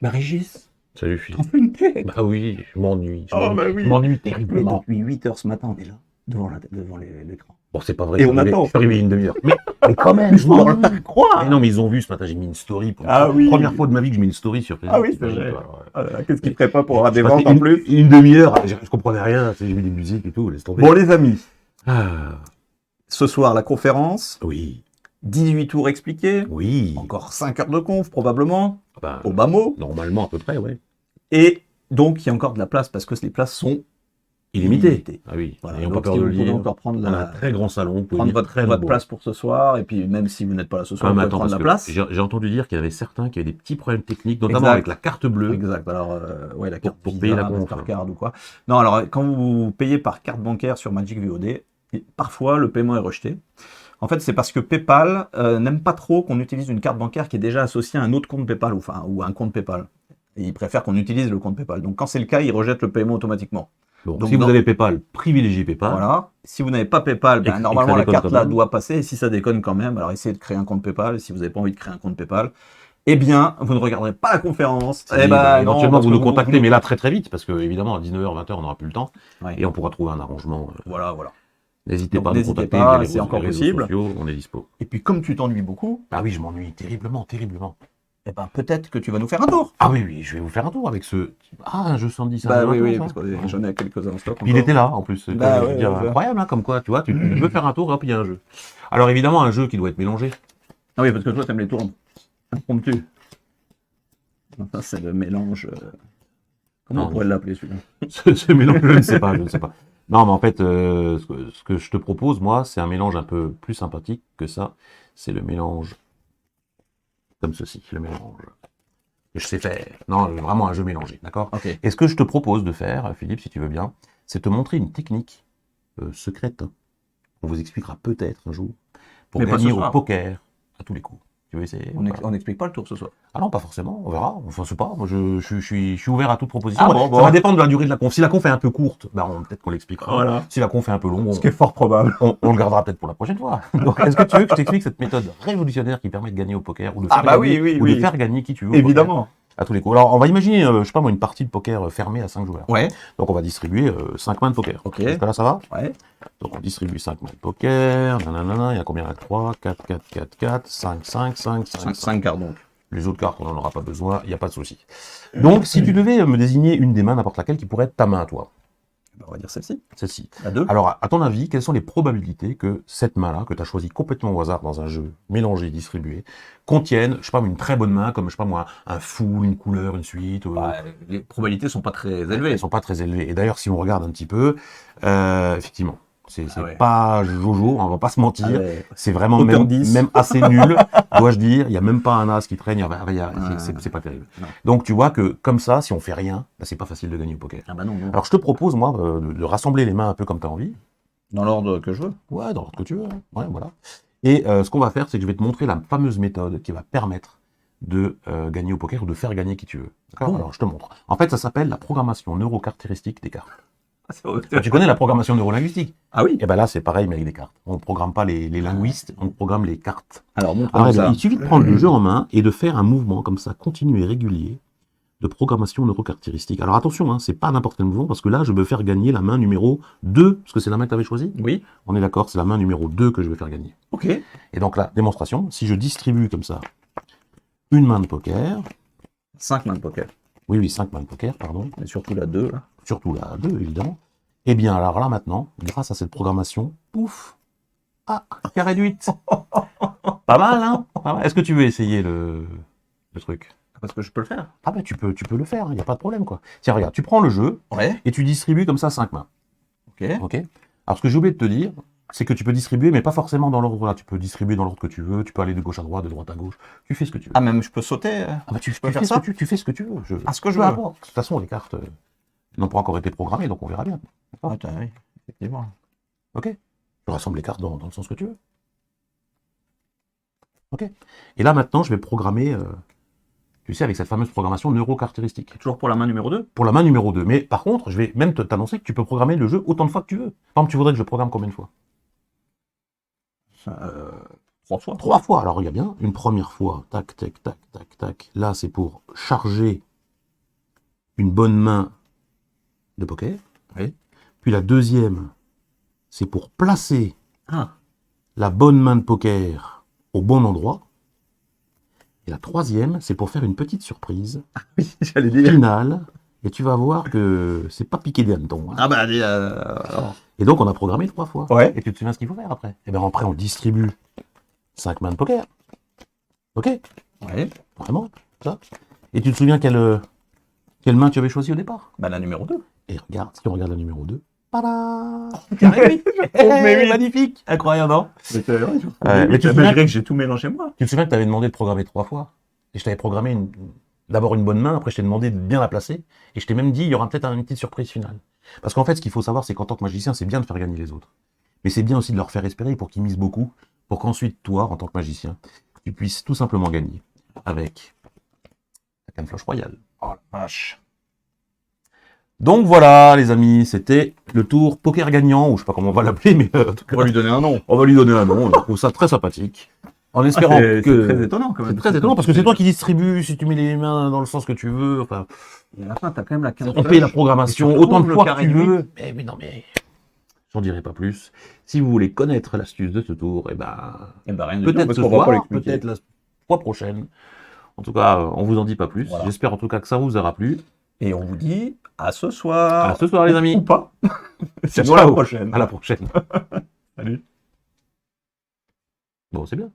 Bah Régis, Salut t'en Philippe. fais une tête. Bah oui, je m'ennuie. Je Oh m'ennuie bah je oui. m'ennuie Mais terriblement. depuis 8 heures ce matin, on est là, devant l'écran. Bon, c'est pas vrai, Et on je attend. suis arrivé il y a une demi-heure. Mais quand même, Mais je faut leur le faire m'ennuie. Mais non, croire. mais ils ont vu ce matin, j'ai mis une story pour une Ah première oui. fois de ma vie que je mets une story sur Ah Facebook, oui, c'est t'imagines vrai. toi. Alors, Ah là là, qu'est-ce qu'il mais ferait pas pour avoir j'ai des passé ventes en plus? une demi-heure, je comprenais rien, j'ai mis des musiques et tout, laisse tomber. Bon les amis, Ah, ce soir la conférence, oui, 18 tours expliqués, oui. encore 5 heures de conf probablement, Bah, au bas mot. normalement, à peu près, ouais. Et donc il y a encore de la place parce que les places sont Illimité. illimitées. Ah oui, Voilà, n'ayons pas donc peur si de vous le pouvez dire. encore prendre, On a un très grand salon, vous pouvez prendre venir votre, très votre nombreux. place pour ce soir, et puis même si vous n'êtes pas là ce Ah, soir, vous mais pouvez attends, prendre parce la que place. j'ai entendu dire qu'il y en avait certains qui avaient des petits problèmes techniques, notamment avec Exact. la carte bleue, Exact. Alors, ouais, la carte pour payer la Visa, conf. Mastercard ou quoi. Non, alors, quand vous payez par carte bancaire sur Magic VOD, parfois le paiement est rejeté. En fait, c'est parce que PayPal n'aime pas trop qu'on utilise une carte bancaire qui est déjà associée à un autre compte PayPal, ou à un compte PayPal. Et ils préfèrent qu'on utilise le compte PayPal. Donc, quand c'est le cas, ils rejettent le paiement automatiquement. Donc, si Donc, vous avez PayPal, privilégiez PayPal. voilà. Si vous n'avez pas PayPal, ben, Et que ça normalement, la déconne quand carte là même. doit passer. Et si ça déconne quand même, alors essayez de créer un compte PayPal. Et si vous n'avez pas envie de créer un compte PayPal, eh bien, vous ne regarderez pas la conférence. Eh Si, bah, ben non, éventuellement, parce vous que nous vous contactez, mais là, très très vite, parce que évidemment, à 19h, 20h, on n'aura plus le temps. Ouais, Et on pourra trouver un arrangement. voilà, voilà. N'hésitez Donc pas à nous n'hésitez contacter via pas, c'est les encore réseaux possible. sociaux, on est dispo. Et puis comme tu t'ennuies beaucoup, Ah oui, je m'ennuie terriblement, terriblement. eh ben peut-être que tu vas nous faire un tour. Ah oui, oui, je vais vous faire un tour avec ce. Ah, un jeu 110, c'est un Bah jeu oui, maintenant, oui, ça. parce que Ouais. j'en ai quelques-uns en stock Puis il encore. était là, en plus. Bah Je ouais, veux dire, ouais, ouais. incroyable, hein, comme quoi, tu vois, tu veux faire un tour, hop, il y a un jeu. Alors évidemment, un jeu qui doit être mélangé. Ah oui, parce que toi t'aimes les tours impromptus. Ça c'est le mélange. Comment on Non, pourrait l'appeler celui-là? ce mélange, je ne sais pas, je ne sais pas. Non, mais en fait, ce que je te propose, moi, c'est un mélange un peu plus sympathique que ça. C'est le mélange comme ceci, le mélange. Et je sais faire. Non, vraiment un jeu mélangé, d'accord? Ok. Et ce que je te propose de faire, Philippe, si tu veux bien, c'est te montrer une technique secrète, hein, qu'on vous expliquera peut-être un jour, pour Mais pas ce gagner au soir. poker à tous les coups. Tu veux essayer? Voilà. On n'explique pas le tour ce soir. Ah non, pas forcément, on verra. Enfin, c'est pas. Moi, je suis ouvert à toute proposition. Ah bon, Ça va bon. dépendre de la durée de la conf. Si la conf est un peu courte, bah, peut-être qu'on l'expliquera. Voilà. Si la conf est un peu longue, Ce qui est fort probable. on le gardera peut-être pour la prochaine fois. Donc, est-ce que tu veux que je t'explique cette méthode révolutionnaire qui permet de gagner au poker ou de Ah faire bah gagner, oui, oui, ou de oui. faire gagner qui tu veux au poker Évidemment. à tous les coups? Alors, on va imaginer, je sais pas moi, une partie de poker fermée à 5 joueurs. Ouais. Donc, on va distribuer 5 mains de poker. Ok. Jusque-là, ça va? Ouais. Donc, on distribue 5 mains de poker. Nanana, il y a combien? 3, 4, 4, 4, 4, 5, 5, 5, 5, 5. 5 cartes donc. Les autres cartes, on n'en aura pas besoin, il n'y a pas de souci. Donc, si tu devais me désigner une des mains, n'importe laquelle, qui pourrait être ta main à toi, Bah, on va dire celle-ci. celle-ci. À deux. Alors, à ton avis, quelles sont les probabilités que cette main-là, que tu as choisie complètement au hasard dans un jeu mélangé, distribué, contienne, je sais pas, une très bonne main, comme, je sais pas moi, un full, une couleur, une suite Bah, les probabilités sont pas très élevées. elles sont pas très élevées. Et d'ailleurs, si on regarde un petit peu, effectivement, c'est ouais. pas Jojo, on va pas se mentir. Ah ouais. C'est vraiment Aucun même, 10. même assez nul, dois-je dire. Il n'y a même pas un as qui traîne, c'est pas terrible. Non. Donc tu vois que comme ça, si on fait rien, bah, c'est pas facile de gagner au poker. Ah bah non, non. Alors je te propose, moi, de rassembler les mains un peu comme tu as envie. Dans l'ordre que je veux. Ouais, dans l'ordre que tu veux. Hein. Ouais, voilà. Et ce qu'on va faire, c'est que je vais te montrer la fameuse méthode qui va permettre de gagner au poker ou de faire gagner qui tu veux. D'accord? Bon. Alors je te montre. En fait, ça s'appelle la programmation neurocaractéristique des cartes. Ah, c'est vrai. Tu connais la programmation neurolinguistique? Ah oui. Et ben là, c'est pareil, mais avec des cartes. On ne programme pas les linguistes, on programme les cartes. Alors Alors, montre-nous eh bien, ça. il suffit de prendre le jeu en main et de faire un mouvement comme ça, continu et régulier, de programmation neurocaractéristique. Alors attention, hein, c'est pas n'importe quel mouvement, parce que là, je veux faire gagner la main numéro 2, parce que c'est la main que tu avais choisie. Oui. On est d'accord, c'est la main numéro 2 que je veux faire gagner. Ok. Et donc là, démonstration, si je distribue comme ça une main de poker, 5 mains de poker. oui, 5 mains de poker, pardon, Mais surtout la 2 là. surtout la 2, évidemment, eh bien, alors là, maintenant, grâce à cette programmation, pouf, ah, carré de 8. Pas mal, hein? Pas mal. Est-ce que tu veux essayer le truc? Parce que je peux le faire. Ah bah tu peux le faire, il n'y a pas de problème, quoi. Tiens, regarde, tu prends le jeu Ouais. et tu distribues comme ça 5 mains, Ok. ok? Alors, ce que j'ai oublié de te dire, c'est que tu peux distribuer, mais pas forcément dans l'ordre là. Tu peux distribuer dans l'ordre que tu veux, tu peux aller de gauche à droite, de droite à gauche, tu fais ce que tu veux. Ah même je peux sauter. Ah bah tu peux faire fais ça tu fais ce que tu veux. Ah, ce que je Peu veux. importe. De toute façon, les cartes n'ont pas encore été programmées, donc on verra bien. Ah, oui, effectivement. Ok? Tu rassembles les cartes dans le sens que tu veux. Ok? Et là, maintenant, je vais programmer, tu sais, avec cette fameuse programmation neurocaractéristique. Toujours pour la main numéro 2. Pour la main numéro 2. Mais par contre, je vais même t'annoncer que tu peux programmer le jeu autant de fois que tu veux. Par exemple, tu voudrais que je programme combien de fois? 3 fois. 3 fois. Alors, regarde bien. Une première fois, tac, tac, tac, tac, tac. Là, c'est pour charger une bonne main de poker. Oui. Puis la deuxième, c'est pour placer Ah. la bonne main de poker au bon endroit. Et la troisième, c'est pour faire une petite surprise Oui, j'allais dire. finale. Et tu vas voir que c'est pas piqué des hannetons. Hein. Ah bah, alors. Et donc, on a programmé 3 fois. Ouais. Et tu te souviens ce qu'il faut faire après? Et bien après, on distribue 5 mains de poker. Ok? Ouais. Vraiment? Ça. Et tu te souviens quelle main tu avais choisi au départ? Bah, la numéro 2. Et regarde, si on regarde la numéro 2. Pada! Mais oui. Magnifique! Incroyable, non? Mais c'est vrai. Mais tu te Je souviens dirais que j'ai tout mélangé moi. Tu te souviens que tu avais demandé de programmer 3 fois? Et je t'avais programmé d'abord une bonne main, après je t'ai demandé de bien la placer, et je t'ai même dit il y aura peut-être une petite surprise finale. Parce qu'en fait, ce qu'il faut savoir, c'est qu'en tant que magicien, c'est bien de faire gagner les autres. Mais c'est bien aussi de leur faire espérer pour qu'ils misent beaucoup, pour qu'ensuite, toi, en tant que magicien, tu puisses tout simplement gagner avec la canne flush royale. Oh la vache. Donc voilà, les amis, c'était le tour poker gagnant, ou je sais pas comment on va l'appeler, mais en tout cas, On va lui donner un nom. on va lui donner un nom, on trouve ça très sympathique. En espérant C'est que... très étonnant quand même. C'est très étonnant parce que c'est toi qui distribues, si tu mets les mains dans le sens que tu veux, enfin, Et à la fin, t'as quand même la carte. on paye la programmation Et tu autant de retrouves fois le que carré tu de veux. Mais non, mais j'en dirai pas plus. Si vous voulez connaître l'astuce de ce tour, eh ben, Eh ben, rien du tout, peut-être parce ce qu'on va pas soir, l'expliquer. peut-être la fois prochaine. En tout cas, on vous en dit pas plus. Voilà. J'espère en tout cas que ça vous aura plu. Et on vous dit à ce soir. À ce soir, les amis. Ou pas. Ciao, Sinon, à la prochaine. À la prochaine. Salut. Bon, c'est bien.